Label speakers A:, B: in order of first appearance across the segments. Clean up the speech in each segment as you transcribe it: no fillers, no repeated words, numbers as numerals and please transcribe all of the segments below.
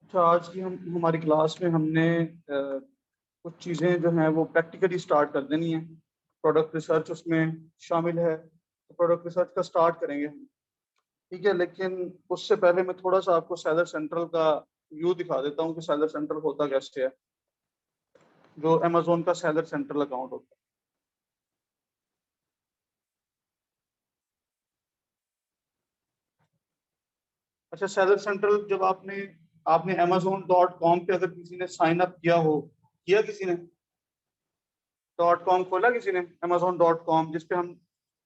A: अच्छा, आज की हम हमारी क्लास में हमने कुछ चीज़ें जो हैं वो प्रैक्टिकली स्टार्ट कर देनी है। प्रोडक्ट रिसर्च उसमें शामिल है, तो प्रोडक्ट रिसर्च का स्टार्ट करेंगे हम। ठीक है, लेकिन उससे पहले मैं थोड़ा सा आपको सेलर सेंट्रल का व्यू दिखा देता हूँ कि सेलर सेंट्रल होता कैसे है, जो अमेजोन का सेलर सेंट्रल अकाउंट होता है। अच्छा, सेलर सेंट्रल जब आपने आपने amazon.com पे अगर किसी ने साइन अप किया हो, किया किसी ने .com खोला किसी ने amazon.com, जिसपे हम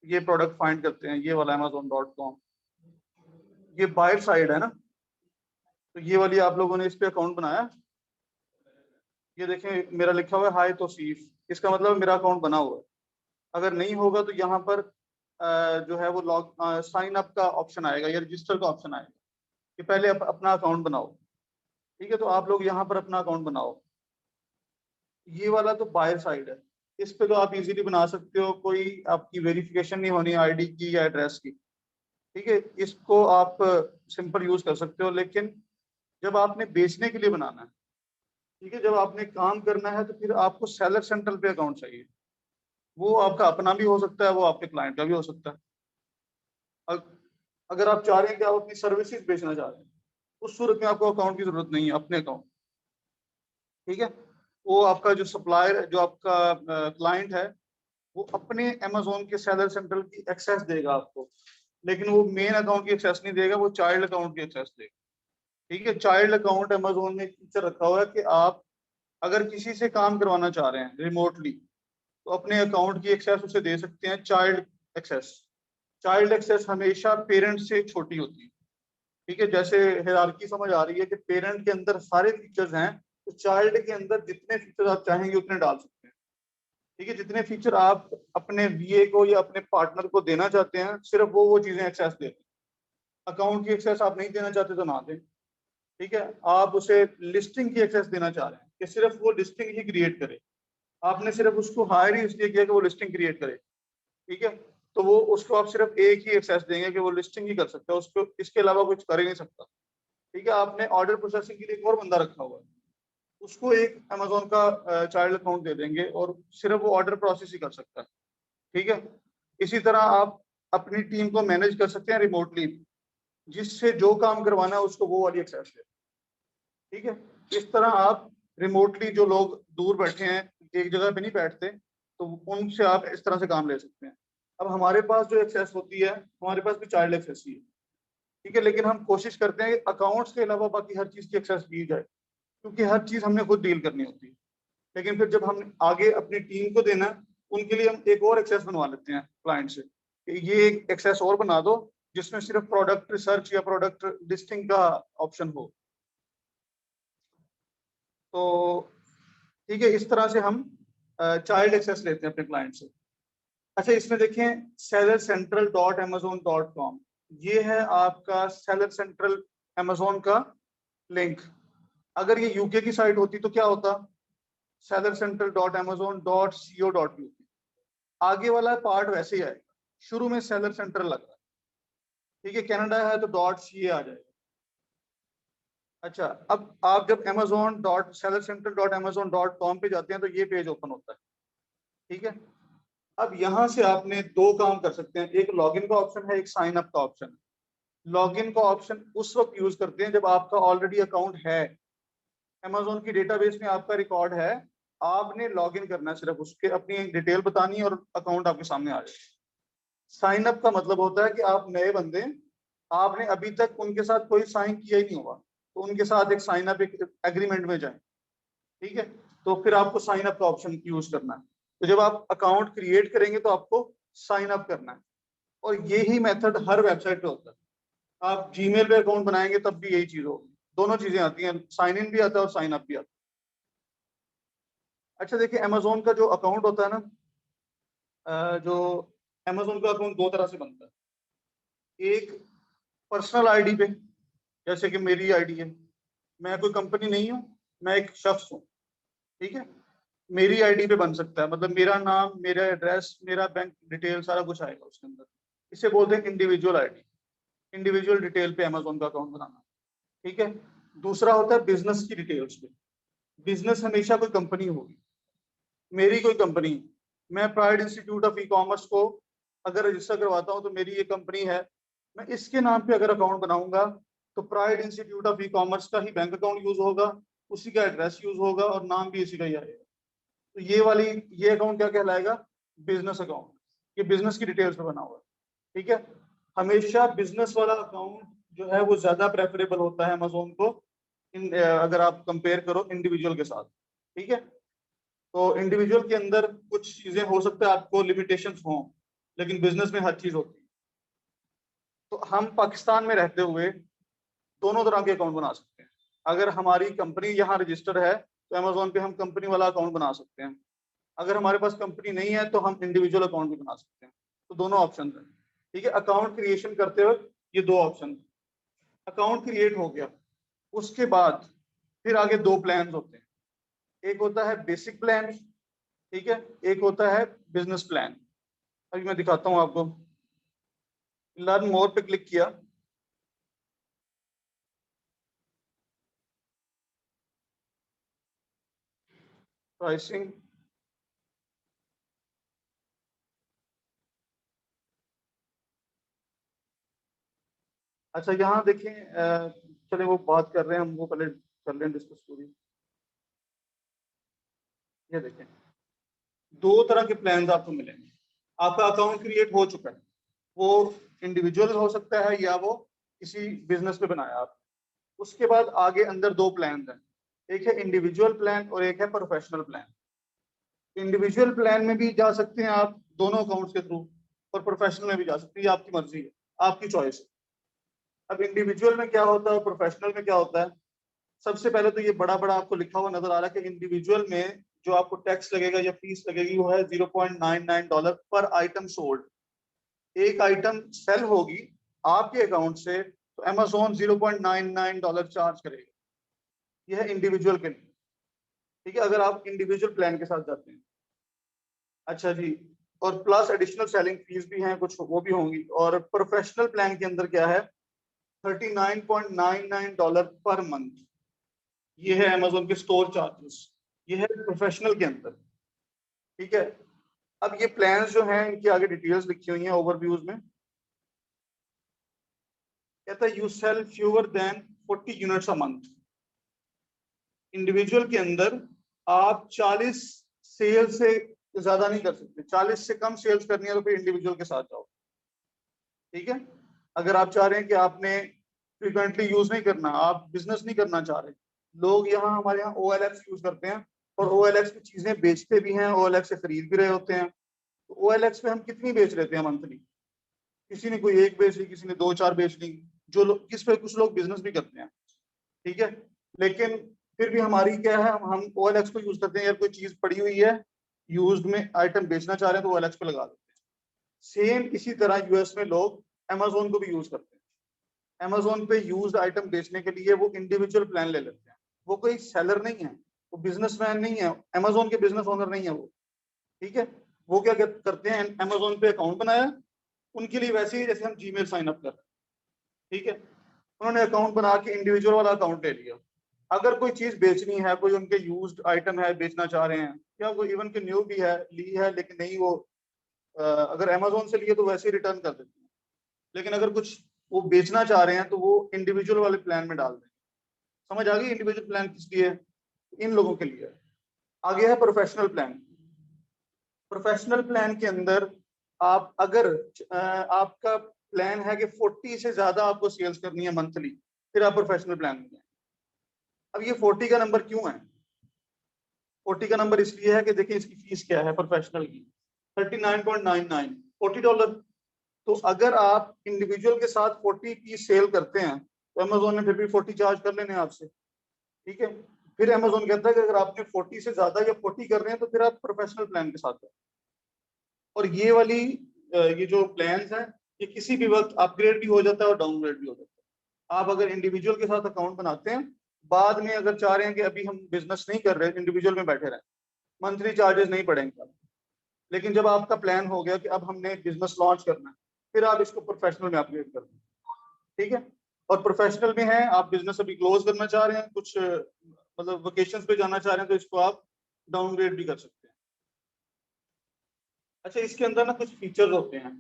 A: ये प्रोडक्ट फाइंड करते हैं, ये वाला amazon.com, ये बायर साइड है ना। तो ये वाली आप लोगों ने इस पे अकाउंट बनाया। ये देखें मेरा लिखा हुआ है हाय तौसीफ, इसका मतलब मेरा अकाउंट बना हुआ है। अगर नहीं होगा तो यहाँ पर जो है वो लॉग साइन अप का ऑप्शन आएगा या रजिस्टर का ऑप्शन आएगा कि पहले अपना अकाउंट बनाओ। ठीक है, तो आप लोग यहाँ पर अपना अकाउंट बनाओ। ये वाला तो बायर साइड है, इस पे तो आप इजीली बना सकते हो, कोई आपकी वेरिफिकेशन नहीं होनी आईडी की या एड्रेस की। ठीक है, इसको आप सिंपल यूज कर सकते हो। लेकिन जब आपने बेचने के लिए बनाना है, ठीक है, जब आपने काम करना है, तो फिर आपको सेलर सेंट्रल पे अकाउंट चाहिए। वो आपका अपना भी हो सकता है, वो आपके क्लाइंट का भी हो सकता है। अगर आप चाह रहे हैं कि आप अपनी सर्विसेज बेचना चाह रहे हैं, उस सूरत में आपको अकाउंट की जरूरत नहीं है, अपने अकाउंट। ठीक है, वो आपका जो सप्लायर, जो आपका क्लाइंट है, वो अपने अमेजोन के सेलर सेंट्रल की एक्सेस देगा आपको, लेकिन वो मेन अकाउंट की एक्सेस नहीं देगा, वो चाइल्ड अकाउंट की एक्सेस देगा। ठीक है, चाइल्ड अकाउंट अमेजोन ने फीचर रखा हुआ है कि आप अगर किसी से काम करवाना चाह रहे हैं रिमोटली, तो अपने अकाउंट की एक्सेस उसे दे सकते हैं, चाइल्ड एक्सेस। चाइल्ड एक्सेस हमेशा पेरेंट से छोटी होती है। ठीक है, जैसे हायरार्की समझ आ रही है कि पेरेंट के अंदर सारे फीचर्स हैं, तो चाइल्ड के अंदर जितने फीचर्स आप चाहेंगे उतने डाल सकते हैं। ठीक है, जितने फीचर आप अपने वीए को या अपने पार्टनर को देना चाहते हैं, सिर्फ वो चीजें एक्सेस देते हैं। अकाउंट की एक्सेस आप नहीं देना चाहते तो ना दें। ठीक है, आप उसे लिस्टिंग की एक्सेस देना चाह रहे हैं कि सिर्फ वो लिस्टिंग ही क्रिएट करे, आपने सिर्फ उसको हायर ही इसलिए किया कि वो लिस्टिंग क्रिएट करे। ठीक है, तो वो उसको आप सिर्फ एक ही एक्सेस देंगे कि वो लिस्टिंग ही कर सकता है, उसको इसके अलावा कुछ कर ही नहीं सकता। ठीक है, आपने ऑर्डर प्रोसेसिंग के लिए एक और बंदा रखा हुआ है, उसको एक अमेजोन का चाइल्ड अकाउंट दे देंगे और सिर्फ वो ऑर्डर प्रोसेस ही कर सकता है। ठीक है, इसी तरह आप अपनी टीम को मैनेज कर सकते हैं रिमोटली, जिससे जो काम करवाना है उसको वो वाली एक्सेस दे। ठीक है, इस तरह आप रिमोटली, जो लोग दूर बैठे हैं, एक जगह पे नहीं बैठते, तो उनसे आप इस तरह से काम ले सकते हैं। अब हमारे पास जो एक्सेस होती है, हमारे पास भी चाइल्ड एक्सेस ही है। ठीक है, लेकिन हम कोशिश करते हैं कि अकाउंट्स के अलावा बाकी हर चीज की एक्सेस दी जाए, क्योंकि हर चीज हमने खुद डील करनी होती है। लेकिन फिर जब हम आगे अपनी टीम को देना है, उनके लिए हम एक और एक्सेस बनवा लेते हैं क्लाइंट से कि ये एक एक्सेस और बना दो, जिसमें सिर्फ प्रोडक्ट रिसर्च या प्रोडक्ट लिस्टिंग का ऑप्शन हो। तो ठीक है, इस तरह से हम चाइल्ड एक्सेस लेते हैं अपने क्लाइंट से। अच्छा, इसमें देखें sellercentral.amazon.com, ये है आपका सेलर सेंट्रल अमेजोन का लिंक। अगर ये यूके की साइट होती तो क्या होता, sellercentral.amazon.co.uk। आगे वाला पार्ट वैसे ही आएगा, शुरू में सेलर सेंट्रल लग रहा है। ठीक है, कनाडा है तो .ca आ जाएगा। अच्छा, अब आप जब amazon.sellercentral.amazon.com पे जाते हैं तो ये पेज ओपन होता है। ठीक है, अब यहाँ से आपने दो काम कर सकते हैं, एक लॉगिन का ऑप्शन है, एक साइन अप का ऑप्शन है। लॉगिन का ऑप्शन उस वक्त यूज करते हैं जब आपका ऑलरेडी अकाउंट है, अमेजोन की डेटाबेस में आपका रिकॉर्ड है, आपने लॉगिन करना है, सिर्फ उसके अपनी डिटेल बतानी है और अकाउंट आपके सामने आ जाएगा। साइन अप का मतलब होता है कि आप नए बंदे, आपने अभी तक उनके साथ कोई साइन किया ही नहीं होगा, तो उनके साथ एक साइन अप, एक एग्रीमेंट में जाए। ठीक है, तो फिर आपको साइन अप का ऑप्शन यूज करना है। तो जब आप अकाउंट क्रिएट करेंगे तो आपको साइन अप करना है, और यही मेथड हर वेबसाइट पे होता है। आप जीमेल पे अकाउंट बनाएंगे तब भी यही चीज होगी, दोनों चीजें आती हैं, साइन इन भी आता है और साइन अप भी आता है। अच्छा, देखिए अमेजोन का जो अकाउंट होता है ना, जो अमेजोन का अकाउंट दो तरह से बनता है। एक पर्सनल आईडी पे, जैसे कि मेरी आईडी है, मैं कोई कंपनी नहीं हूँ, मैं एक शख्स हूँ। ठीक है, मेरी आईडी पे बन सकता है, मतलब मेरा नाम, मेरा एड्रेस, मेरा बैंक डिटेल सारा कुछ आएगा उसके अंदर। इसे बोलते हैं इंडिविजुअल आईडी, इंडिविजुअल डिटेल पे अमेजोन का अकाउंट बनाना। ठीक है, दूसरा होता है बिजनेस की डिटेल्स पे। बिजनेस हमेशा कोई कंपनी होगी, मेरी कोई कंपनी, मैं pride institute of e commerce को अगर रजिस्टर करवाता हूँ तो मेरी ये कंपनी है, मैं इसके नाम पे अगर अकाउंट बनाऊंगा तो pride institute of e commerce का ही बैंक अकाउंट यूज होगा, उसी का एड्रेस यूज होगा और नाम भी इसी का ही आएगा। तो ये अकाउंट क्या कहलाएगा? Business account. ये बिजनेस की डिटेल्स पे बना हुआ है, ठीक है। हमेशा बिजनेस वाला अकाउंट जो है वो ज्यादा प्रेफरेबल होता है अमेजोन को, अगर आप कंपेयर करो इंडिविजुअल के साथ, ठीक है। तो इंडिविजुअल के अंदर कुछ चीजें हो सकता है आपको लिमिटेशंस हों, लेकिन बिजनेस में हर चीज होती है। तो हम पाकिस्तान में रहते हुए दोनों तरह के अकाउंट बना सकते हैं। अगर हमारी कंपनी यहाँ रजिस्टर्ड है तो अमेजोन पे हम कंपनी वाला अकाउंट बना सकते हैं, अगर हमारे पास कंपनी नहीं है तो हम इंडिविजुअल अकाउंट भी बना सकते हैं। तो दोनों ऑप्शन है, ठीक है। अकाउंट क्रिएशन करते वक्त ये दो ऑप्शन, अकाउंट क्रिएट हो गया, उसके बाद फिर आगे दो प्लान होते हैं, एक होता है बेसिक प्लान, ठीक है, एक होता है बिजनेस प्लान। अभी मैं दिखाता हूं आपको। लर्न मोर पे क्लिक किया, प्राइसिंग, अच्छा यहाँ देखें, चले वो बात कर रहे हैं, हम वो पहले कर लें डिस्कस पूरी। ये देखें, दो तरह के प्लान आपको मिलेंगे। आपका अकाउंट क्रिएट हो चुका है, वो इंडिविजुअल हो सकता है या वो किसी बिजनेस पे बनाया आप। उसके बाद आगे अंदर दो प्लान हैं, एक है इंडिविजुअल प्लान और एक है प्रोफेशनल प्लान। इंडिविजुअल प्लान में भी जा सकते हैं आप दोनों अकाउंट्स के थ्रू, और प्रोफेशनल में भी जा सकते हैं, ये आपकी मर्जी है, आपकी चॉइस है। अब इंडिविजुअल में क्या होता है और प्रोफेशनल में क्या होता है? सबसे पहले तो ये बड़ा बड़ा आपको लिखा हुआ नजर आ रहा है कि इंडिविजुअल में जो आपको टैक्स लगेगा या फीस लगेगी वो है $0.99 पर आइटम सोल्ड। एक आइटम सेल होगी आपके अकाउंट से तो अमेजोन $0.99 चार्ज करेगा। यह है इंडिविजुअल के लिए, ठीक है, अगर आप इंडिविजुअल प्लान के साथ जाते हैं। अच्छा जी, और प्लस एडिशनल सेलिंग फीस भी हैं कुछ, वो भी होंगी। और प्रोफेशनल प्लान के अंदर क्या है? $39.99 पर मंथ, ये है अमेजोन के स्टोर चार्जेस, ये है प्रोफेशनल के अंदर, ठीक है। अब ये प्लान जो हैं इनकी आगे डिटेल्स लिखी हुई हैं ओवरव्यूज में। कहता है you sell fewer than 40 units a month. Individual के अंदर आप 40 सेल से ज्यादा नहीं कर सकते, 40 से कम सेल्स करनी है तो फिर इंडिविजुअल के साथ जाओ, ठीक है। अगर आप चाह रहे हैं कि आपने फ्रिक्वेंटली यूज नहीं करना, आप बिजनेस नहीं करना चाह रहे, लोग यहाँ हमारे यहाँ OLX यूज करते हैं और OLX की चीजें बेचते भी हैं, OLX से खरीद भी रहे होते हैं। तो OLX पे हम कितनी बेच लेते हैं मंथली? किसी ने कोई एक बेच ली, किसी ने दो चार बेच ली, जो लोग किस पे कुछ लोग बिजनेस भी करते हैं, ठीक है। लेकिन फिर भी हमारी क्या है, हम OLX को यूज करते हैं, यार कोई चीज पड़ी हुई है यूज्ड में आइटम बेचना चाह रहे हैं तो OLX पे लगा देते हैं। सेम इसी तरह यूएस में लोग अमेजोन को भी यूज करते हैं। अमेजोन पे यूज्ड आइटम बेचने के लिए वो इंडिविजुअल प्लान ले लेते हैं। वो कोई सेलर नहीं है, वो बिजनेसमैन नहीं है, अमेजोन के बिजनेस ओनर नहीं है वो, ठीक है। वो क्या करते हैं, अमेजोन पे अकाउंट बनाया उनके लिए वैसे ही जैसे हम जीमेल साइन अप कर रहे हैं, ठीक है। उन्होंने अकाउंट बना के इंडिविजुअल वाला अकाउंट ले लिया। अगर कोई चीज बेचनी है, कोई उनके यूज्ड आइटम है बेचना चाह रहे हैं, या कोई इवन के न्यू भी है ली है लेकिन नहीं वो अगर अमेजोन से लिए तो वैसे ही रिटर्न कर देते हैं, लेकिन अगर कुछ वो बेचना चाह रहे हैं तो वो इंडिविजुअल वाले प्लान में डाल देंगे। समझ आ गई इंडिविजुअल प्लान किस लिए है? इन लोगों के लिए है। आगे है प्रोफेशनल प्लान। प्रोफेशनल प्लान के अंदर आप अगर आपका प्लान है कि 40 से ज्यादा आपको सेल्स करनी है मंथली, फिर आप प्रोफेशनल प्लान में जाएं। अब ये 40 का नंबर क्यों है? 40 का नंबर इसलिए है कि देखिए इसकी फीस क्या है प्रोफेशनल की, $39.99, $40। तो अगर आप इंडिविजुअल के साथ 40 की सेल करते हैं तो अमेजोन ने फिर भी 40 चार्ज कर लेने आपसे, ठीक है। फिर अमेजोन कहता है कि अगर आपने 40 से ज्यादा या 40 कर रहे हैं तो फिर आप प्रोफेशनल प्लान के साथ हैं। और ये वाली ये जो प्लान्स हैं ये किसी भी वक्त अपग्रेड भी हो जाता है और डाउनग्रेड भी हो जाता है। आप अगर इंडिविजुअल के साथ अकाउंट बनाते हैं, बाद में अगर चाह रहे हैं कि अभी हम बिजनेस नहीं कर रहे, इंडिविजुअल में बैठे रहे, मंथली चार्जेस नहीं पड़ेंगे। लेकिन जब आपका प्लान हो गया कि अब हमने बिजनेस लॉन्च करना है, फिर आप इसको प्रोफेशनल में अपग्रेड कर दें, ठीक है। और प्रोफेशनल में है, आप बिजनेस अभी क्लोज करना चाह रहे हैं, कुछ मतलब वेकेशंस पे जाना चाह रहे हैं, तो इसको आप डाउनग्रेड भी कर सकते हैं। अच्छा, इसके अंदर ना कुछ फीचर्स होते हैं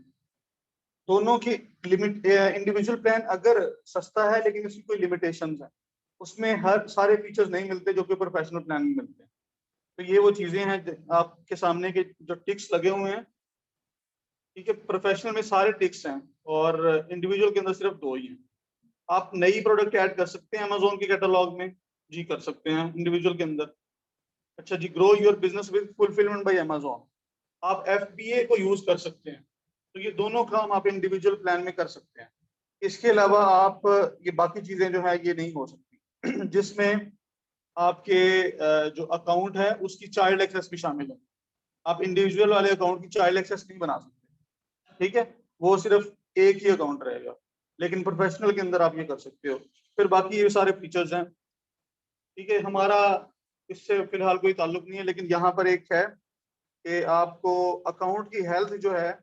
A: दोनों की। लिमिट इंडिविजुअल प्लान अगर सस्ता है लेकिन इसकी कोई लिमिटेशंस है, उसमें हर सारे फीचर्स नहीं मिलते जो कि प्रोफेशनल प्लान में मिलते हैं। तो ये वो चीजें हैं आपके सामने के जो टिक्स लगे हुए हैं। ठीक है, प्रोफेशनल में सारे टिक्स हैं और इंडिविजुअल के अंदर सिर्फ दो ही हैं। आप नई प्रोडक्ट ऐड कर सकते हैं अमेजोन के कैटलॉग में, जी कर सकते हैं इंडिविजुअल के अंदर। अच्छा जी, grow your business with fulfilment by Amazon, आप एफबीए को यूज कर सकते हैं। तो ये दोनों काम आप इंडिविजुअल प्लान में कर सकते हैं। इसके अलावा आप ये बाकी चीजें जो है ये नहीं हो सकती जिसमें आपके जो अकाउंट है उसकी चाइल्ड एक्सेस भी शामिल है। आप इंडिविजुअल वाले अकाउंट की चाइल्ड एक्सेस नहीं बना सकते, ठीक है, वो सिर्फ एक ही अकाउंट रहेगा। लेकिन प्रोफेशनल के अंदर आप ये कर सकते हो। फिर बाकी ये सारे फीचर्स हैं। ठीक है, हमारा इससे फिलहाल कोई ताल्लुक नहीं है, लेकिन यहाँ पर एक है कि आपको अकाउंट की हेल्थ जो है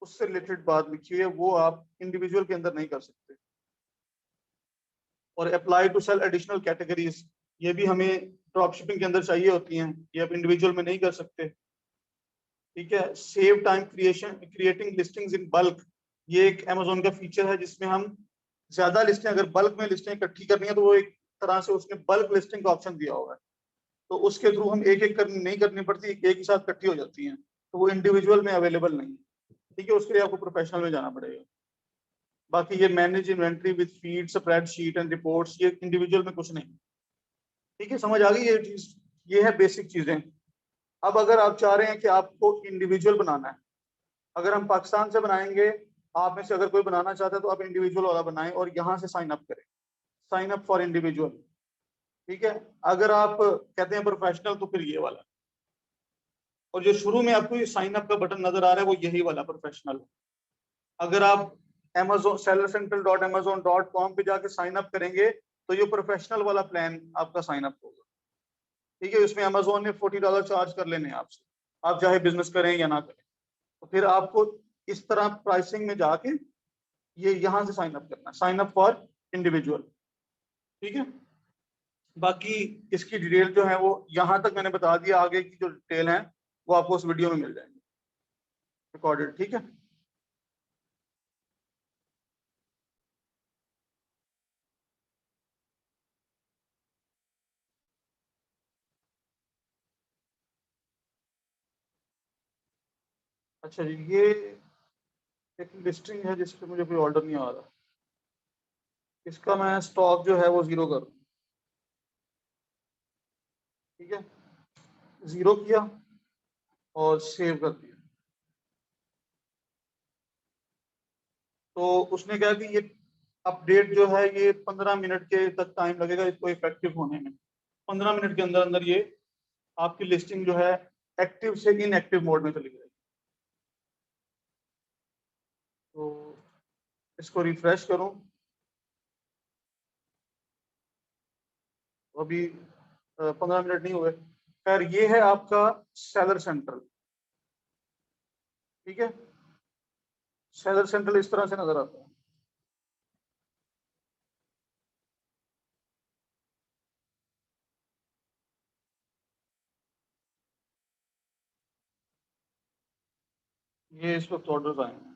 A: उससे रिलेटेड बात लिखी हुई है, वो आप इंडिविजुअल के अंदर नहीं कर सकते। और apply to sell additional categories, ये भी हमें ड्रॉप शिपिंग के अंदर चाहिए होती हैं, ये आप इंडिविजुअल में नहीं कर सकते। ठीक है, save time creating listings in bulk, ये एक अमेजोन का फीचर है जिसमें हम ज्यादा लिस्टें, अगर बल्क में लिस्टें इकट्ठी करनी है तो वो एक तरह से उसने बल्क लिस्टिंग का ऑप्शन दिया हुआ है, तो उसके थ्रू हम एक एक करनी नहीं करनी पड़ती, एक ही साथ इकट्ठी हो जाती हैं, तो वो इंडिविजुअल में अवेलेबल नहीं है। ठीक है, उसके लिए आपको प्रोफेशनल में जाना पड़ेगा। बाकी ये manage inventory with feed spreadsheet and reports, ये इंडिविजुअल में कुछ नहीं। ठीक है, समझ आ गई ये चीज, ये है बेसिक चीजें। अब अगर आप चाह रहे हैं कि आपको इंडिविजुअल बनाना है, अगर हम पाकिस्तान से बनाएंगे, आप में से अगर कोई बनाना चाहता है तो आप इंडिविजुअल वाला बनाएं और यहाँ से साइन अप करें, साइन अप फॉर इंडिविजुअल। ठीक है, अगर आप कहते हैं प्रोफेशनल तो फिर ये वाला, और जो शुरू में आपको ये साइन अप का बटन नजर आ रहा है वो यही वाला प्रोफेशनल। अगर आप Amazon sellercentral.amazon.com पे जाके साइन अप करेंगे तो ये प्रोफेशनल वाला प्लान आपका साइन अप होगा। ठीक है, उसमें अमेजोन ने $40 चार्ज कर लेने हैं आपसे, आप चाहे बिजनेस करें या ना करें। तो फिर आपको इस तरह प्राइसिंग में जाके ये यहाँ से साइन अप करना है, साइन अप फॉर इंडिविजुअल। ठीक है, बाकी इसकी डिटेल जो है वो यहाँ तक मैंने बता दिया, आगे की जो डिटेल है वो आपको उस वीडियो में मिल जाएंगे रिकॉर्डेड। ठीक है, अच्छा जी, ये एक लिस्टिंग है जिस पे मुझे कोई ऑर्डर नहीं आ रहा, इसका मैं स्टॉक जो है वो जीरो करूँ। ठीक है, जीरो किया और सेव कर दिया, तो उसने कहा कि ये अपडेट जो है ये 15 मिनट के तक टाइम लगेगा इसको इफेक्टिव होने में। 15 मिनट के अंदर अंदर ये आपकी लिस्टिंग जो है एक्टिव से इनएक्टिव मोड में चली जाएगी। तो इसको रिफ्रेश करूं, तो अभी 15 मिनट नहीं हुए। खैर, ये है आपका सेलर सेंट्रल। ठीक है, सेलर सेंट्रल इस तरह से नजर आता है। ये इस वक्त ऑर्डर आए हैं।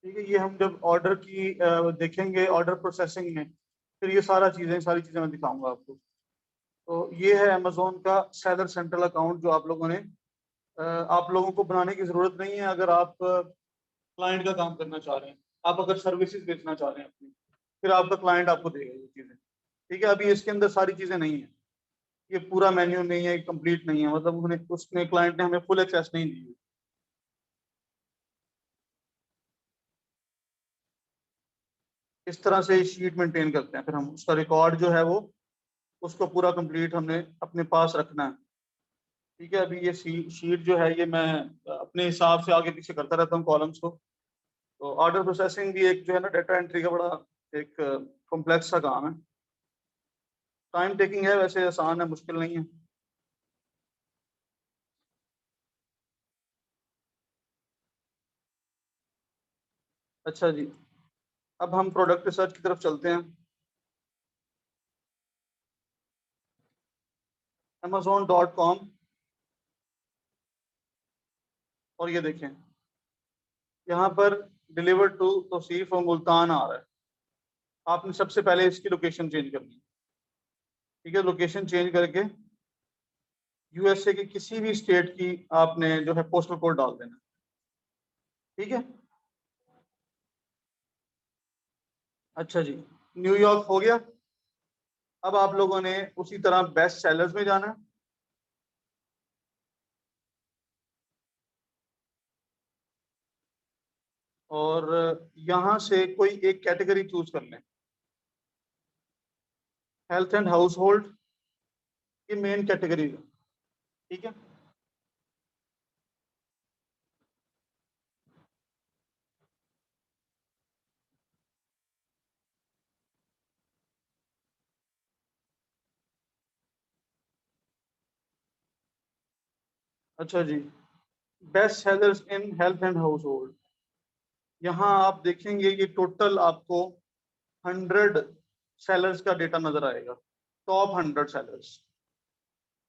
A: ठीक है, ये हम जब ऑर्डर की देखेंगे ऑर्डर प्रोसेसिंग में, फिर ये सारी चीजें मैं दिखाऊंगा आपको। तो ये है अमेजोन का सेलर सेंट्रल अकाउंट जो आप लोगों ने आप लोगों को बनाने की जरूरत नहीं है अगर आप क्लाइंट का काम करना चाह रहे हैं। आप अगर सर्विसेज बेचना चाह रहे हैं अपनी, फिर आपका क्लाइंट आपको देगा ये चीजें। ठीक है, अभी इसके अंदर सारी चीजें नहीं है, ये पूरा मेन्यू नहीं है, कंप्लीट नहीं है, मतलब उन्हें उसने क्लाइंट ने हमें फुल एक्सेस नहीं दी है। इस तरह से शीट मेंटेन करते हैं, फिर हम उसका रिकॉर्ड जो है वो उसको पूरा कंप्लीट हमने अपने पास रखना है। ठीक है, अभी ये शीट जो है ये मैं अपने हिसाब से आगे पीछे करता रहता हूँ कॉलम्स को। तो ऑर्डर प्रोसेसिंग भी एक जो है ना, डाटा एंट्री का बड़ा एक कॉम्प्लेक्स सा काम है। टाइम टेकिंग है, वैसे आसान है, मुश्किल नहीं है। अच्छा जी, अब हम प्रोडक्ट रिसर्च की तरफ चलते हैं। amazon.com, और ये देखें यहाँ पर डिलीवर टू तौसीफ और मुल्तान आ रहा है। आपने सबसे पहले इसकी लोकेशन चेंज करनी है। ठीक है, लोकेशन चेंज करके यूएसए की किसी भी स्टेट की आपने जो है पोस्टल कोड डाल देना। ठीक है, अच्छा जी, न्यूयॉर्क हो गया। अब आप लोगों ने उसी तरह बेस्ट सेलर्स में जाना है। और यहाँ से कोई एक कैटेगरी चूज कर लें। हेल्थ एंड हाउस होल्ड, ये मेन कैटेगरी है। ठीक है, अच्छा जी, best sellers in health and household, यहाँ आप देखेंगे ये टोटल आपको 100 सेलर्स का डेटा नजर आएगा, टॉप 100 सेलर्स।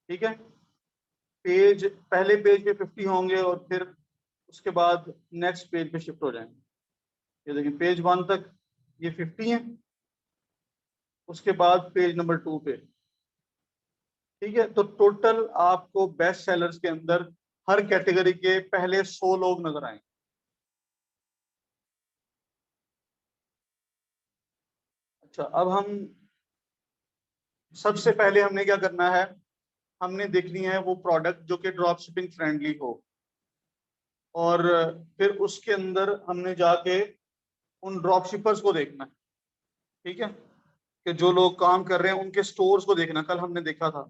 A: ठीक है, पेज पहले पेज पे 50 होंगे और फिर उसके बाद नेक्स्ट पेज पे शिफ्ट हो जाएंगे। ये देखिए पेज 1 तक ये 50 है, उसके बाद पेज नंबर 2 पे। ठीक है, तो टोटल आपको बेस्ट सेलर्स के अंदर हर कैटेगरी के पहले 100 लोग नजर आएंगे। अच्छा, अब हम सबसे पहले हमने क्या करना है, हमने देखनी है वो प्रोडक्ट जो कि ड्रॉप शिपिंग फ्रेंडली हो, और फिर उसके अंदर हमने जाके उन ड्रॉप शिपर्स को देखना है। ठीक है, कि जो लोग काम कर रहे हैं उनके स्टोर्स को देखना, कल हमने देखा था।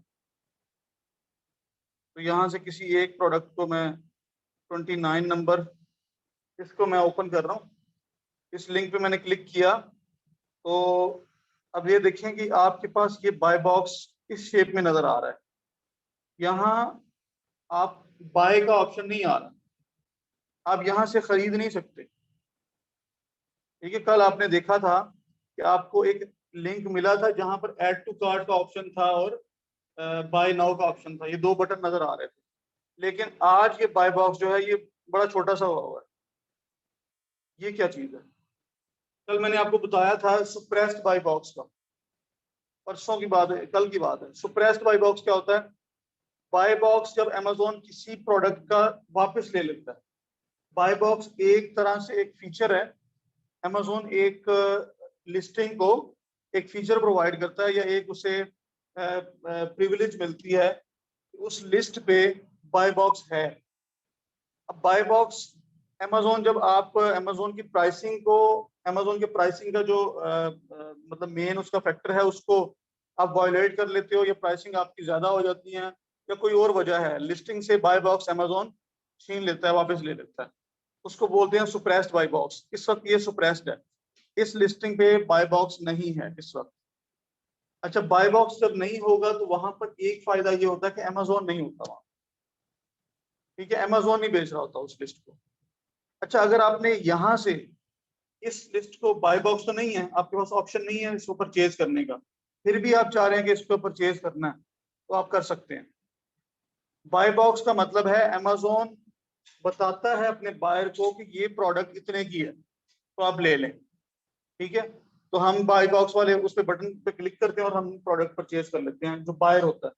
A: तो यहाँ से किसी एक प्रोडक्ट को मैं 29 नंबर, इसको मैं ओपन कर रहा हूँ। इस लिंक पे मैंने क्लिक किया तो अब ये देखें कि आपके पास ये बाय बॉक्स इस शेप में नजर आ रहा है। यहाँ आप बाय का ऑप्शन नहीं आ रहा, आप यहाँ से खरीद नहीं सकते। ठीक है, कल आपने देखा था कि आपको एक लिंक मिला था जहां पर ऐड टू कार्ट का ऑप्शन था और बाय नाउ का ऑप्शन था, ये दो बटन नजर आ रहे थे। लेकिन आज ये बाय बॉक्स जो है ये बड़ा छोटा सा हुआ है। ये क्या चीज है? कल मैंने आपको बताया था सुप्रेस्ड बाय बॉक्स का, परसों की बात है, कल की बात है। सुप्रेस्ड बाय बॉक्स क्या होता है? बाय बॉक्स जब अमेजोन किसी प्रोडक्ट का वापस ले लेता है। बाय बॉक्स एक तरह से एक फीचर है, अमेजोन एक लिस्टिंग को एक फीचर प्रोवाइड करता है या एक उसे प्रिविलेज मिलती है, उस लिस्ट पे बाय बॉक्स है। अब बाय बॉक्स अमेजोन, जब आप अमेजोन की प्राइसिंग को, अमेजोन के प्राइसिंग का जो मतलब मेन उसका फैक्टर है उसको आप वायलेट कर लेते हो, या प्राइसिंग आपकी ज्यादा हो जाती है, या कोई और वजह है, लिस्टिंग से बाय बॉक्स अमेजोन छीन लेता है, वापस ले लेता है, उसको बोलते हैं सुप्रेस्ड बाय बॉक्स। इस वक्त ये सुप्रेस्ड है, इस लिस्टिंग पे बाय बॉक्स नहीं है इस वक्त। अच्छा, बाय बॉक्स जब नहीं होगा तो वहां पर एक फायदा ये होता है कि अमेजोन नहीं होता वहां। ठीक है, अमेजोन नहीं बेच रहा होता उस लिस्ट को। अच्छा, अगर आपने यहाँ से इस लिस्ट को, बाय बॉक्स तो नहीं है आपके पास, ऑप्शन नहीं है इसको परचेज करने का, फिर भी आप चाह रहे हैं कि इसको परचेज करना है, तो आप कर सकते हैं। बाय बॉक्स का मतलब है अमेजोन बताता है अपने बायर को कि ये प्रोडक्ट इतने की है तो आप ले लें। ठीक है, तो हम बाय बॉक्स वाले उस पे बटन पे क्लिक करते हैं और हम प्रोडक्ट परचेज कर लेते हैं जो बायर होता है।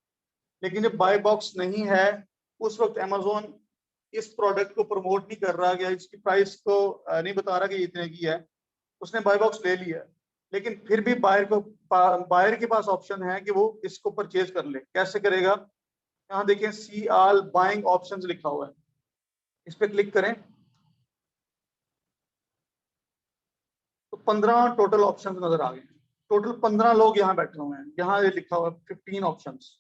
A: लेकिन जब बाय बॉक्स नहीं है उस वक्त अमेजोन इस प्रोडक्ट को प्रमोट नहीं कर रहा, या इसकी प्राइस को नहीं बता रहा कि ये इतने की है, उसने बाय बॉक्स ले लिया, लेकिन फिर भी बायर के पास ऑप्शन है कि वो इसको परचेज कर ले। कैसे करेगा? यहाँ देखें सी आल बाइंग ऑप्शंस लिखा हुआ है, इस पे क्लिक करें तो 15 टोटल ऑप्शंस नजर आ गए। टोटल 15 लोग यहाँ बैठे हुए हैं, यहाँ ये लिखा हुआ है 15 ऑप्शंस।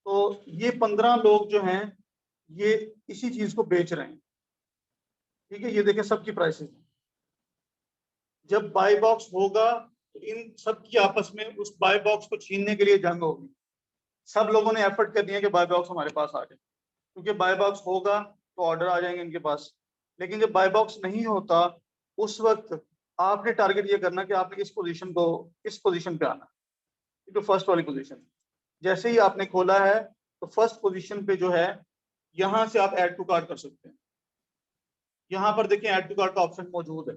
A: तो ये 15 लोग जो हैं ये इसी चीज को बेच रहे हैं। ठीक है, ये देखें सबकी प्राइसेस। जब बाय बॉक्स होगा तो इन सब की आपस में उस बाय बॉक्स को छीनने के लिए जंग होगी। सब लोगों ने एफर्ट कर दिया कि बाय बॉक्स हमारे पास आ जाए, क्योंकि बाय बॉक्स होगा तो ऑर्डर आ जाएंगे इनके पास। लेकिन जब बाय बॉक्स नहीं होता उस वक्त आपने टारगेट ये करना कि आपने इस पोजीशन पे आना, तो फर्स्ट वाली पोजीशन। जैसे ही आपने खोला है तो फर्स्ट पोजीशन पे जो है यहां से आप ऐड टू कार्ट कर सकते हैं। यहां पर देखिए ऐड टू कार्ट का ऑप्शन मौजूद है,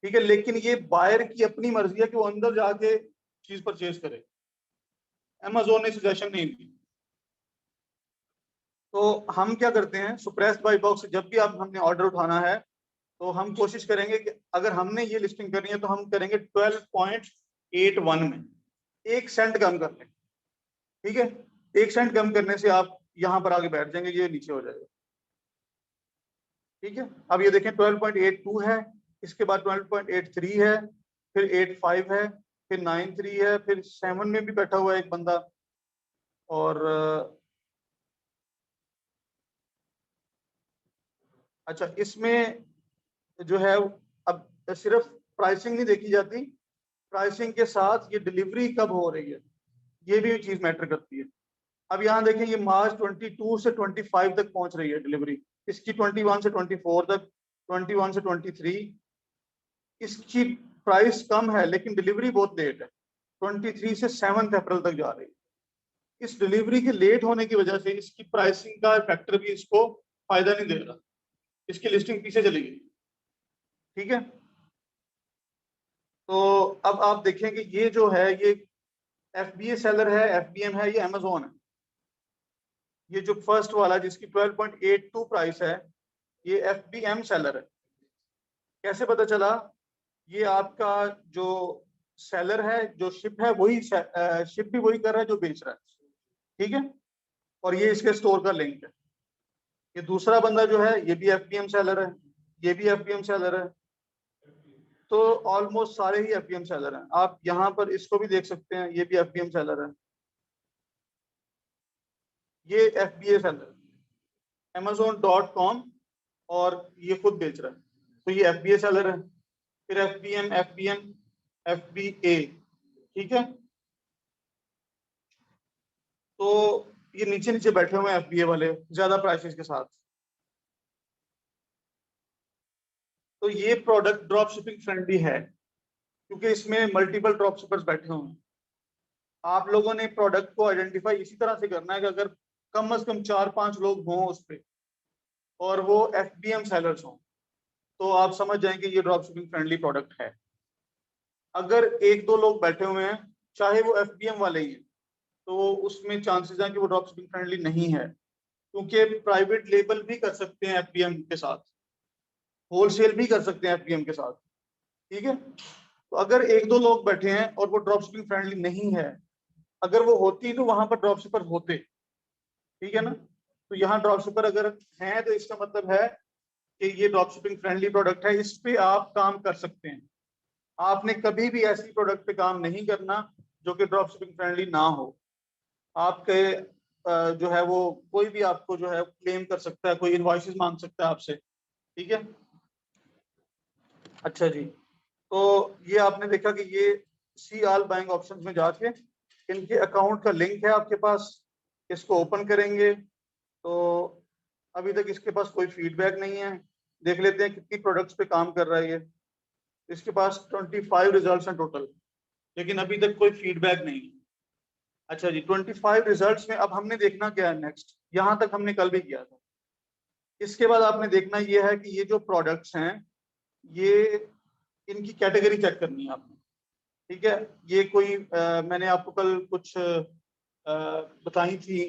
A: ठीक है। लेकिन ये बायर की अपनी मर्जी है कि वो अंदर जाके चीज परचेज करे, अमेजोन ने सजेशन नहीं दी। तो हम क्या करते हैं, सुप्रेस्ड बाय बॉक्स जब भी आप हमने ऑर्डर उठाना है तो हम कोशिश करेंगे कि अगर हमने ये लिस्टिंग करनी है तो हम करेंगे 12.81 में 1 सेंट कम कर लें, ठीक है। 1 सेंट कम करने से आप यहां पर आगे बैठ जाएंगे, ये नीचे हो जाएगा, ठीक है। अब ये देखें 12.82 है, इसके बाद 12.83 है, फिर 85 है, फिर 93 है, फिर 7 में भी बैठा हुआ है एक बंदा। और अच्छा, इसमें जो है अब सिर्फ प्राइसिंग नहीं देखी जाती, प्राइसिंग के साथ ये डिलीवरी कब हो रही है ये भी चीज मैटर करती है। अब यहाँ देखें ये मार्च 22 से 25 तक पहुंच रही है डिलीवरी, इसकी 21 से 24 तक, 21 से 23। इसकी प्राइस कम है लेकिन डिलीवरी बहुत लेट है, 23 से 7 अप्रैल तक जा रही है। इस डिलीवरी के लेट होने की वजह से इसकी प्राइसिंग का फैक्टर भी इसको फायदा नहीं दे रहा, इसकी लिस्टिंग पीछे चली गई, ठीक है। तो अब आप देखें कि ये जो है ये FBA सेलर है, FBM है, ये अमेजोन है। ये जो फर्स्ट वाला जिसकी 12.82 प्राइस है ये FBM सेलर है। कैसे पता चला? ये आपका जो सेलर है, जो शिप है वही शिप भी वही कर रहा है जो बेच रहा है, ठीक है। और ये इसके स्टोर का लिंक है। ये दूसरा बंदा जो है ये भी FBM सेलर है, ये भी FBM सेलर है। तो ऑलमोस्ट सारे ही FBM सेलर हैं। आप यहाँ पर इसको भी देख सकते हैं, ये भी FBM सेलर है, ये FBA सेलर Amazon.com, और ये खुद बेच रहा है, तो ये FBA सेलर है। फिर FBM, FBM, FBA, ठीक है। तो ये नीचे नीचे बैठे हुए हैं FBA वाले ज्यादा प्राइसेस के साथ। तो ये प्रोडक्ट ड्रॉप शिपिंग फ्रेंडली है क्योंकि इसमें मल्टीपल ड्रॉप शिपर्स बैठे हुए हैं। आप लोगों ने प्रोडक्ट को आइडेंटिफाई इसी तरह से करना है कि अगर कम से कम 4-5 लोग हों उस पर और वो FBM सेलर्स हों तो आप समझ जाएंगे ये ड्रॉप शिपिंग फ्रेंडली प्रोडक्ट है। अगर 1-2 लोग बैठे हुए हैं चाहे वो FBM वाले ही हैं तो उसमें चांसेस हैं कि वो ड्रॉप शिपिंग फ्रेंडली नहीं है, क्योंकि प्राइवेट लेबल भी कर सकते हैं FBM के साथ, होलसेल भी कर सकते हैं FBM के साथ, ठीक है। तो अगर 1-2 लोग बैठे हैं और वो ड्रॉप शिपिंग फ्रेंडली नहीं है, अगर वो होती तो वहां पर ड्रॉप शिपर होते, ठीक है ना। तो यहाँ ड्रॉप शिपर अगर हैं तो इसका मतलब है कि ये ड्रॉप शिपिंग फ्रेंडली प्रोडक्ट है, इस पे आप काम कर सकते हैं। आपने कभी भी ऐसी प्रोडक्ट पे काम नहीं करना जो कि ड्रॉप शिपिंग फ्रेंडली ना हो। आपके जो है वो कोई भी आपको जो है क्लेम कर सकता है, कोई इनवॉइसेस मांग सकता है आपसे, ठीक है। अच्छा जी, तो ये आपने देखा कि ये सी ऑल बाइंग ऑप्शंस में जाके इनके अकाउंट का लिंक है आपके पास, इसको ओपन करेंगे तो अभी तक इसके पास कोई फीडबैक नहीं है। देख लेते हैं कितनी प्रोडक्ट्स पे काम कर रहा है ये। इसके पास 25 रिजल्ट्स हैं टोटल, लेकिन अभी तक कोई फीडबैक नहीं है। अच्छा जी, 25 रिजल्ट्स में अब हमने देखना क्या है नेक्स्ट, यहाँ तक हमने कल भी किया था। इसके बाद आपने देखना ये है कि ये जो प्रोडक्ट्स हैं ये इनकी कैटेगरी चेक करनी है आपने, ठीक है। ये कोई मैंने आपको कल कुछ बताई थी,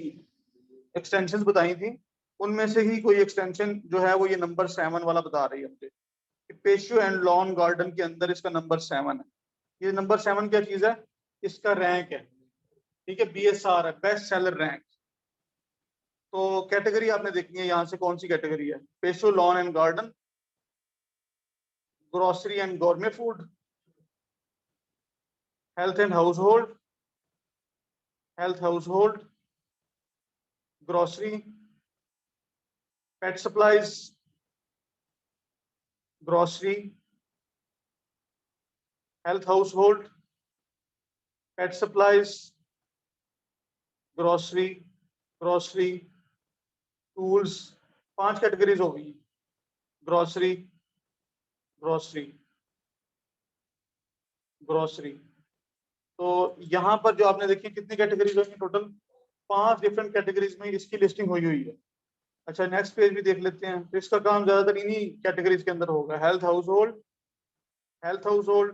A: एक्सटेंशन बताई थी, उनमें से ही कोई एक्सटेंशन जो है वो ये नंबर 7 वाला बता रही है मुझे। पेशो एंड लॉन गार्डन के अंदर इसका नंबर 7 है। ये नंबर 7 क्या चीज है? इसका रैंक है, ठीक है, BSR है, बेस्ट सेलर रैंक। तो कैटेगरी आपने देखनी है यहाँ से कौन सी कैटेगरी है। Patio lawn and garden, grocery and gourmet food, health and household, health household, grocery, pet supplies, grocery, health household, pet supplies, grocery, grocery, tools, 5 categories हो गई। Grocery, grocery, grocery. तो यहाँ पर जो आपने देखी कितनी categories होंगी टोटल, 5 डिफरेंट कैटेगरीज में इसकी लिस्टिंग हुई हुई है। अच्छा, नेक्स्ट पेज भी देख लेते हैं। तो इसका काम ज्यादातर इन्हीं कैटेगरीज के अंदर होगा। Health household, health household,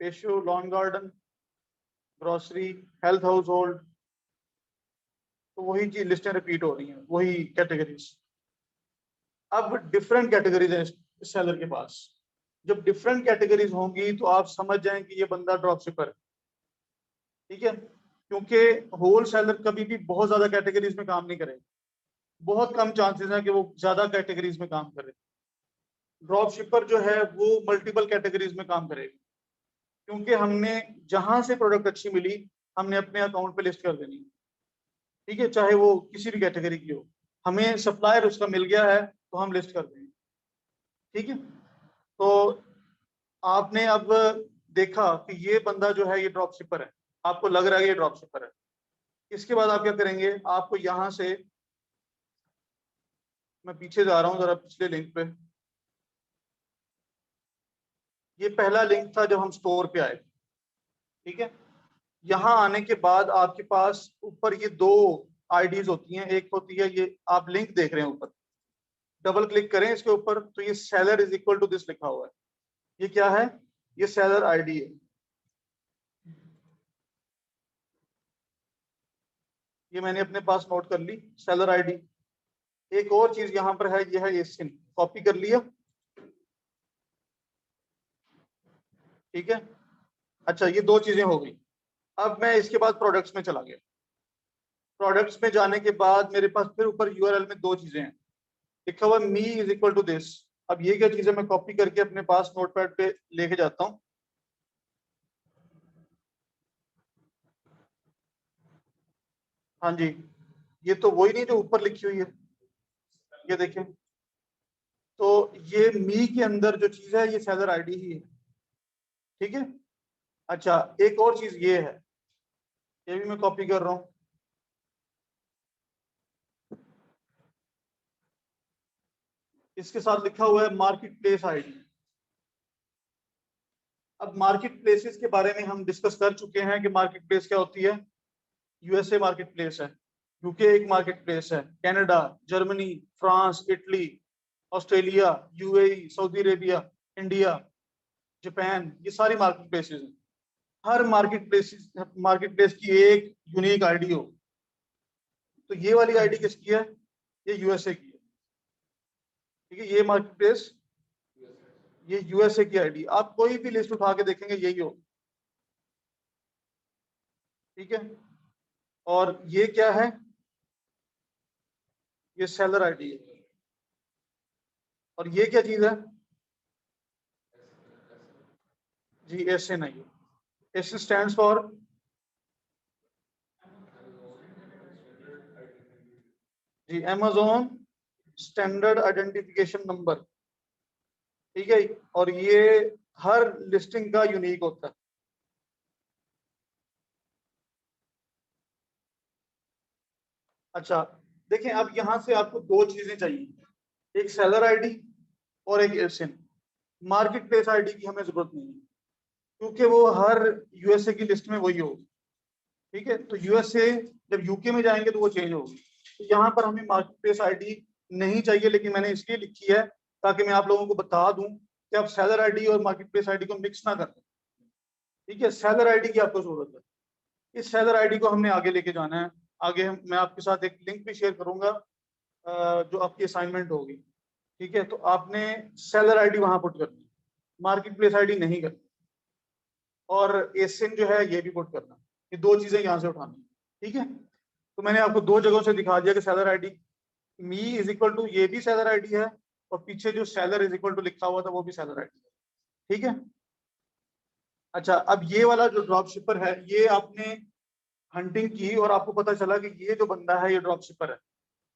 A: patio, lawn garden, grocery, health household. तो वही चीज लिस्टें रिपीट हो रही हैं, वही कैटेगरीज। अब डिफरेंट कैटेगरीज है सेलर के पास। जब डिफरेंट कैटेगरीज होंगी तो आप समझ जाएं कि ये बंदा ड्रॉप शिपर है, ठीक है। क्योंकि होल सेलर कभी भी बहुत ज्यादा कैटेगरीज में काम नहीं करेगा, बहुत कम चांसेस है कि वो ज्यादा कैटेगरीज में काम करे। ड्रॉप शिपर जो है वो मल्टीपल कैटेगरीज में काम करेगा, क्योंकि हमने जहां से प्रोडक्ट अच्छी मिली हमने अपने अकाउंट पे लिस्ट कर देनी, ठीक है, चाहे वो किसी भी कैटेगरी की हो। हमें सप्लायर उसका मिल गया है तो हम लिस्ट कर देंगे, ठीक है। तो आपने अब देखा कि ये बंदा जो है ये ड्रॉप शिपर है, आपको लग रहा है ये ड्रॉप शिपर है। इसके बाद आप क्या करेंगे, आपको यहां से, मैं पीछे जा रहा हूं जरा पिछले लिंक पे। ये पहला लिंक था जब हम स्टोर पे आए, ठीक है। यहाँ आने के बाद आपके पास ऊपर ये 2 आईडीज होती हैं। एक होती है, ये आप लिंक देख रहे हैं ऊपर, डबल क्लिक करें इसके ऊपर तो ये seller is equal to this लिखा हुआ है। ये क्या है, ये सेलर आईडी है। ये मैंने अपने पास नोट कर ली, सेलर आईडी। एक और चीज यहाँ पर है, ये है एसिन, कॉपी कर लिया, ठीक है। अच्छा, ये 2 चीजें हो गई। अब मैं इसके बाद प्रोडक्ट्स में चला गया। प्रोडक्ट्स में जाने के बाद मेरे पास फिर ऊपर यूआरएल में 2 चीजें हैं, लिखा हुआ me is equal to this. अब ये क्या चीज है, मैं कॉपी करके अपने पास नोटपैड पे लेके जाता हूँ। हाँ जी, ये तो वही नहीं जो ऊपर लिखी हुई है, ये देखें। तो ये मी के अंदर जो चीज है ये सेलर आईडी ही है, ठीक है। अच्छा, एक और चीज ये है, ये भी मैं कॉपी कर रहा हूँ। इसके साथ लिखा हुआ है मार्केट प्लेस आईडी। अब मार्केट प्लेसेस के बारे में हम डिस्कस कर चुके हैं कि मार्केट प्लेस क्या होती है। यूएसए मार्केट प्लेस है, यूके एक मार्केट प्लेस है, Canada, Germany, France, Italy, Australia, UAE, Saudi Arabia, India, Japan, ये सारी मार्केट प्लेसेस हैं। हर मार्केट प्लेस की एक यूनिक आईडी हो। तो ये वाली आईडी किसकी है, ये यूएसए की है, ठीक है। ये मार्केट प्लेस, ये यूएसए की आईडी। आप कोई भी लिस्ट उठा के देखेंगे यही हो, ठीक है। और ये क्या है, ये सेलर आईडी है। और ये क्या चीज है, G S N I, S stands for, जी अमेजोन स्टैंडर्ड आइडेंटिफिकेशन नंबर, ठीक है। और ये हर लिस्टिंग का यूनिक होता है। अच्छा, देखें, अब यहां से आपको 2 चीजें चाहिए, एक सेलर आईडी और एक एसिन। मार्केट प्लेस आईडी की हमें जरूरत नहीं है, क्योंकि वो हर यूएसए की लिस्ट में वही होगी, ठीक है। तो यूएसए जब यूके में जाएंगे तो वो चेंज होगी। तो यहाँ पर हमें मार्केट प्लेस आईडी नहीं चाहिए, लेकिन मैंने इसलिए लिखी है ताकि मैं आप लोगों को बता दूं कि आप सेलर आईडी और मार्केट प्लेस आईडी को मिक्स ना करें, ठीक है। सेलर आईडी की आपको जरूरत है, इस सेलर आईडी को हमने आगे लेके जाना है। आगे मैं आपके साथ एक लिंक भी शेयर करूंगा, जो आपकी असाइनमेंट होगी, ठीक है। तो आपने सेलर आईडी वहां पुट करनी, मार्केट प्लेस आईडी नहीं करनी। और एसिन जो है ये भी पुट करना, ये 2 चीजें यहाँ से उठानी, ठीक है। तो मैंने आपको 2 जगहों से दिखा दिया कि seller ID me is equal to, ये भी सेलर आईडी है, और पीछे जो सेलर इज इक्वल टू लिखा हुआ था वो भी सेलर आईडी है, ठीक है। अच्छा, अब ये वाला जो ड्रॉप शिपर है, ये आपने हंटिंग की और आपको पता चला कि ये जो बंदा है ये ड्रॉप शिपर है।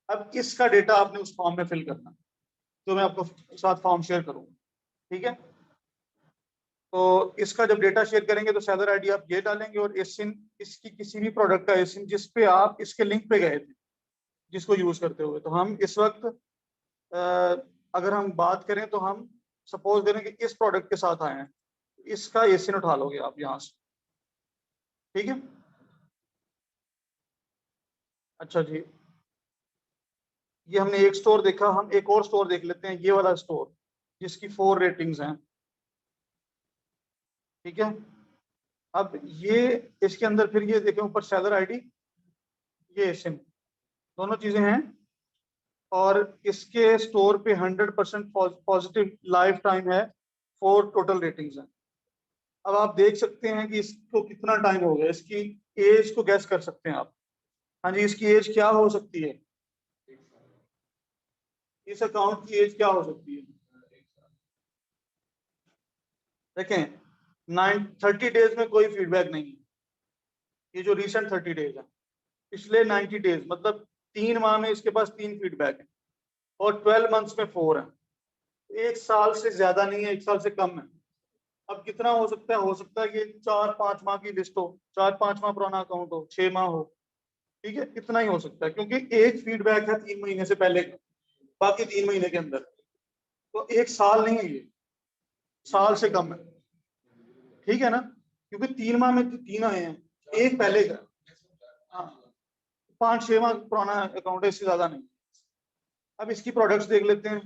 A: अब इसका डेटा आपने उस फॉर्म में फिल करना, तो मैं आपको साथ फॉर्म शेयर करूंगा, ठीक है। तो इसका जब डेटा शेयर करेंगे तो सेलर आईडी आप ये डालेंगे और एसिन इसकी किसी भी प्रोडक्ट का एसिन जिस पे आप इसके लिंक पे गए थे जिसको यूज करते हुए, तो हम इस वक्त अगर हम बात करें तो हम सपोज करें कि इस प्रोडक्ट के साथ आए हैं, इसका एसिन उठा लोगे आप यहाँ से। ठीक है, अच्छा जी, ये हमने एक स्टोर देखा, हम एक और स्टोर देख लेते हैं, ये वाला स्टोर जिसकी 4 रेटिंग्स हैं। ठीक है, अब ये इसके अंदर फिर ये देखें ऊपर सेलर आईडी, ये सिम, दोनों चीजें हैं और इसके स्टोर पे 100% पॉजिटिव लाइफ टाइम है, 4 टोटल रेटिंग्स हैं। अब आप देख सकते हैं कि इसको कितना टाइम हो गया, इसकी एज को गैस कर सकते हैं आप। हाँ जी, इसकी एज क्या हो सकती है, इस अकाउंट की एज क्या हो सकती है? देखें 30 डेज में कोई फीडबैक नहीं है, ये जो रिसेंट 30 डेज है, पिछले 90 डेज मतलब 3 माह में इसके पास 3 फीडबैक है और 12 मंथ्स में 4 है। 1 साल से ज्यादा नहीं है, 1 साल से कम है। अब कितना हो सकता है कि 4-5 माह की लिस्ट हो, 4-5 माह पुराना अकाउंट हो, 6 माह हो। ठीक है, इतना ही हो सकता है क्योंकि एक फीडबैक है 3 महीने से पहले का, बाकी 3 महीने के अंदर, तो 1 साल नहीं है, ये साल से कम है। ठीक है ना, क्योंकि 3 माह में 3 आए हैं, एक पहले का। हाँ, 5-6 माह पुराना अकाउंट है, इससे ज्यादा नहीं। अब इसकी प्रोडक्ट्स देख लेते हैं।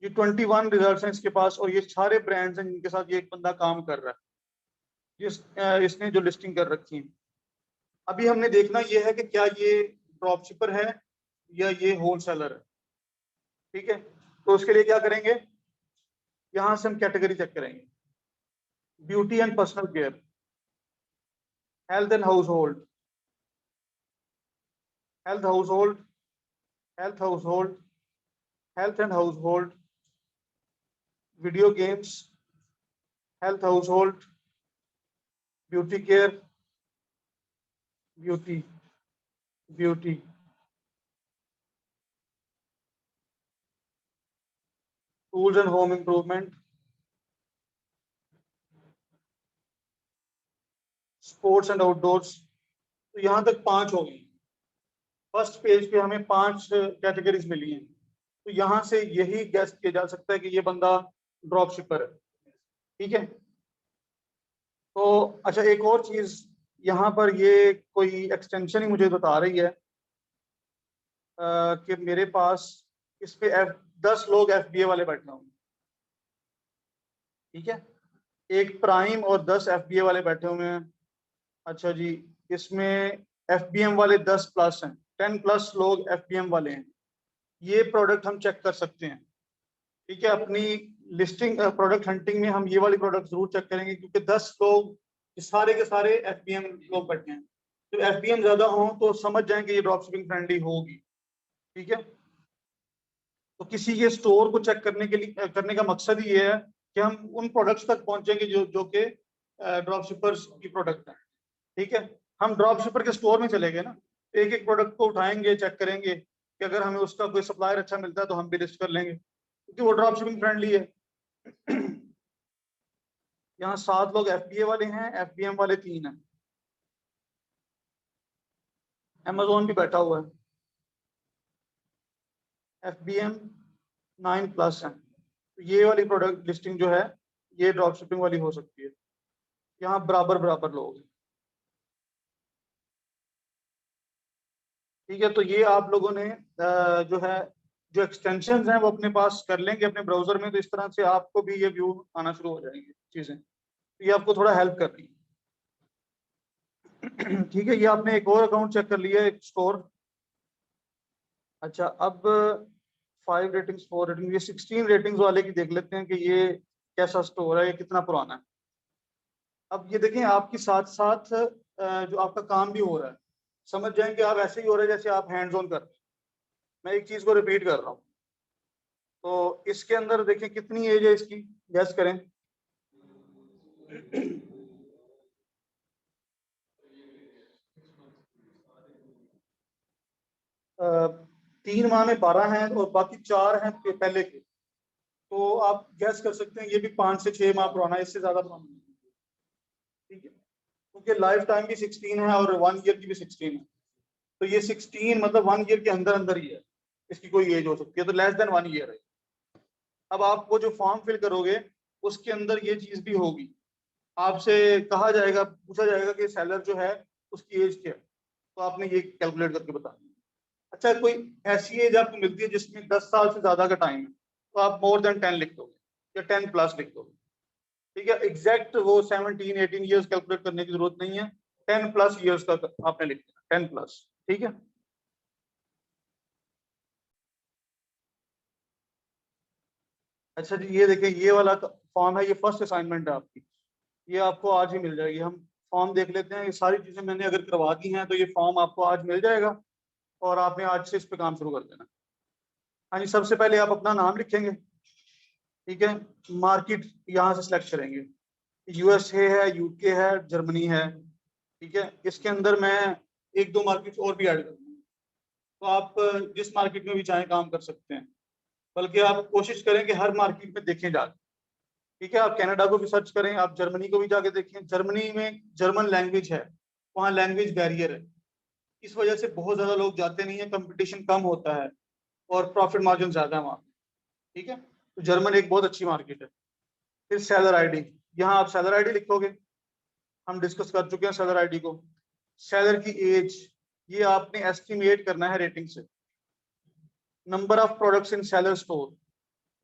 A: ये 21 रिजल्ट हैं इसके पास और ये सारे ब्रांड्स हैं जिनके साथ ये एक बंदा काम कर रहा है, इसने जो लिस्टिंग कर रखी है। अभी हमने देखना ये है कि क्या ये ड्रॉप शिपर है या ये होल सेलर है। ठीक है, तो उसके लिए क्या करेंगे, यहां से हम कैटेगरी चेक करेंगे, beauty and personal care, health and household, health household, health household, health and house hold, video games, health house hold, beauty care, beauty, beauty, tools and home improvement, sports and outdoors. तो यहाँ तक 5 हो गई। First page पे हमें 5 categories मिली हैं, तो यहाँ से यही गैस किया जा सकता है कि ये बंदा ड्रॉप शिपर है। ठीक है, तो अच्छा एक और चीज, यहाँ पर ये कोई एक्सटेंशन ही मुझे बता रही है कि मेरे पास इस पे 10 लोग FBA वाले बैठे होंगे। ठीक है, एक प्राइम और 10 FBA वाले बैठे हुए हैं। अच्छा जी, इसमें FBM वाले 10 प्लस हैं, 10+ लोग FBM वाले हैं। ये प्रोडक्ट हम चेक कर सकते हैं। ठीक है, अपनी लिस्टिंग प्रोडक्ट हंटिंग में हम ये वाली प्रोडक्ट जरूर चेक करेंगे क्योंकि 10 लोग सारे के सारे FBM लोग बैठे हैं। तो FBM ज्यादा हो तो समझ जाएं कि ये ड्रॉप शिपिंग फ्रेंडली होगी। ठीक है, तो किसी के स्टोर को चेक करने के लिए करने का मकसद ये है कि हम उन प्रोडक्ट्स तक पहुंचेंगे जो जो कि ड्रॉप शिपर्स की प्रोडक्ट है। ठीक है, हम ड्रॉप शिपर के स्टोर में चले गए ना, एक एक प्रोडक्ट को उठाएंगे, चेक करेंगे कि अगर हमें उसका कोई सप्लायर अच्छा मिलता है तो हम भी लिस्ट कर लेंगे क्योंकि वो ड्रॉप शिपिंग फ्रेंडली है। यहाँ 7 लोग FBA वाले हैं, FBM वाले 3 हैं, Amazon भी बैठा हुआ है, FBM 9+ है। तो ये वाली प्रोडक्ट लिस्टिंग जो है ये ड्रॉप शिपिंग वाली हो सकती है। यहाँ बराबर बराबर लोग हैं। ठीक है, तो ये आप लोगों ने जो है जो एक्सटेंशन हैं वो अपने पास कर लेंगे अपने ब्राउजर में, तो इस तरह से आपको भी ये व्यू आना शुरू हो जाएंगे चीजें, तो ये आपको थोड़ा हेल्प कर रही है। ठीक है, ये आपने एक और अकाउंट चेक कर लिया, एक स्टोर। अच्छा, अब 5 रेटिंग्स, 4 रेटिंग, ये 16 रेटिंग्स वाले की देख लेते हैं कि ये कैसा स्टोर है, ये कितना पुराना है। अब ये देखें आपके साथ साथ जो आपका काम भी हो रहा है, समझ जाएं कि आप ऐसे ही हो रहा है जैसे आप हैंड्स ऑन कर रहे हैं। मैं एक चीज को रिपीट कर रहा हूँ, तो इसके अंदर देखें कितनी एज है इसकी, गैस करें। 3 माह में 12 हैं और बाकी 4 हैं पहले के। तो आप गैस कर सकते हैं ये भी 5 से 6 माह पुराना है, इससे ज्यादा पुराना नहीं। ठीक है, क्योंकि लाइफ टाइम भी 16 है और 1 ईयर की भी 16 है, तो ये 16 मतलब 1 ईयर के अंदर अंदर ही है, इसकी कोई एज हो सकती है, तो लेस देन 1 ईयर है। अब आप वो जो फॉर्म फिल करोगे उसके अंदर ये चीज भी होगी, आपसे कहा जाएगा, पूछा जाएगा कि सेलर जो है उसकी एज क्या है, तो आपने ये कैलकुलेट करके बताना। अच्छा, कोई ऐसी एज आपको मिलती है जिसमें 10 साल से ज्यादा का टाइम है, तो आप मोर देन 10 लिख दोगे या 10 प्लस लिख दोगे। ठीक है, एग्जैक्ट वो 17 18 ईयर्स कैलकुलेट करने की जरूरत नहीं है, 10 प्लस ईयर्स का आपने लिख देना, 10 प्लस। ठीक है, अच्छा जी, ये देखिए ये वाला फॉर्म है, ये फर्स्ट असाइनमेंट है आपकी, ये आपको आज ही मिल जाएगी। हम फॉर्म देख लेते हैं, ये सारी चीजें मैंने अगर करवा दी हैं तो ये फॉर्म आपको आज मिल जाएगा और आपने आज से इस पे काम शुरू कर देना। हाँ जी, सबसे पहले आप अपना नाम लिखेंगे। ठीक है, मार्केट यहाँ से सिलेक्ट करेंगे, यूएसए है, यूके है, जर्मनी है। ठीक है, इसके अंदर मैं एक दो मार्केट और भी ऐड करूँगा, तो आप जिस मार्केट में भी चाहें काम कर सकते हैं, बल्कि आप कोशिश करें कि हर मार्केट में देखें जाके। ठीक है, आप कनाडा को भी सर्च करें, आप जर्मनी को भी जाके देखें, जर्मनी में जर्मन लैंग्वेज है, वहाँ लैंग्वेज बैरियर है, इस वजह से बहुत ज्यादा लोग जाते नहीं है, कंपटीशन कम होता है और प्रॉफिट मार्जिन ज्यादा है वहाँ। ठीक है, तो जर्मन एक बहुत अच्छी मार्केट है। फिर सेलर आईडी, यहाँ आप सेलर आईडी लिखोगे, हम डिस्कस कर चुके हैं सेलर आईडी को। सेलर की एज, ये आपने एस्टिमेट करना है रेटिंग से। Number of products in seller store,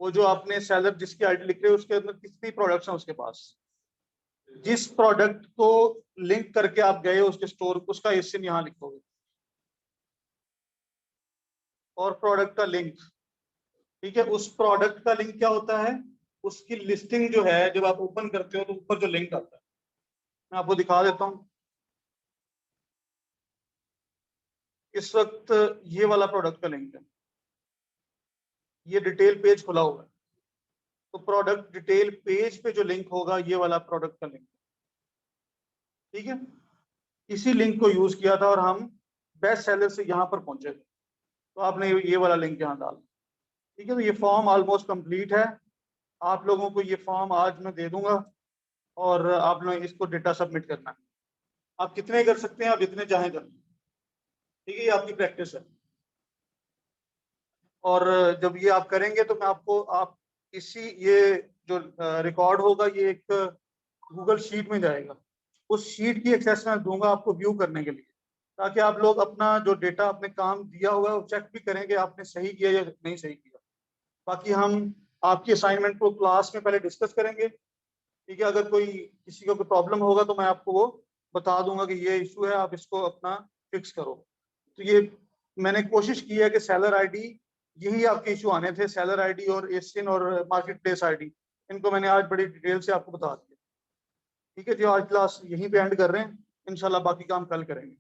A: वो जो आपने सेलर जिसकी आईडी लिख रहे हो उसके अंदर कितनी प्रोडक्ट्स हैं उसके पास, जिस प्रोडक्ट को लिंक करके आप गए उसके स्टोर, उसका एसइन यहाँ लिखोगे। और प्रोडक्ट का लिंक, ठीक है, उस प्रोडक्ट का लिंक क्या होता है, उसकी लिस्टिंग जो है जब आप ओपन करते हो तो ऊपर जो लिंक आता है, मैं आपको दिखा देता हूँ। इस वक्त ये वाला प्रोडक्ट का लिंक है, ये डिटेल पेज खुला हुआ है, तो प्रोडक्ट डिटेल पेज पे जो लिंक होगा ये वाला प्रोडक्ट का लिंक। ठीक है, इसी लिंक को यूज किया था और हम बेस्ट सेलर से यहाँ पर पहुंचे थे, तो आपने ये वाला लिंक यहाँ डाला। ठीक है, तो ये फॉर्म ऑलमोस्ट कंप्लीट है, आप लोगों को ये फॉर्म आज मैं दे दूंगा और आप लोग इसको डेटा सबमिट करना है। आप कितने कर सकते हैं, आप जितने चाहें कर। ठीक है, ये आपकी प्रैक्टिस है, और जब ये आप करेंगे तो मैं आपको, आप इसी ये जो रिकॉर्ड होगा ये एक गूगल शीट में जाएगा, उस शीट की एक्सेस मैं दूंगा आपको व्यू करने के लिए, ताकि आप लोग अपना जो डेटा आपने काम दिया हुआ है वो चेक भी करेंगे आपने सही किया या नहीं सही किया। बाकी हम आपकी असाइनमेंट को क्लास में पहले डिस्कस करेंगे। ठीक है, अगर कोई किसी को कोई प्रॉब्लम होगा तो मैं आपको वो बता दूंगा कि ये इशू है, आप इसको अपना फिक्स करो। तो ये मैंने कोशिश की है कि सेलर आईडी, यही आपके इशू आने थे, सेलर आईडी और एशियन और मार्केट प्लेस आईडी, इनको मैंने आज बड़ी डिटेल से आपको बता दिया। ठीक है जी, आज क्लास यहीं पे एंड कर रहे हैं, इंशाल्लाह बाकी काम कल करेंगे।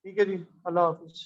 A: ठीक है जी, अल्लाह हाफिज।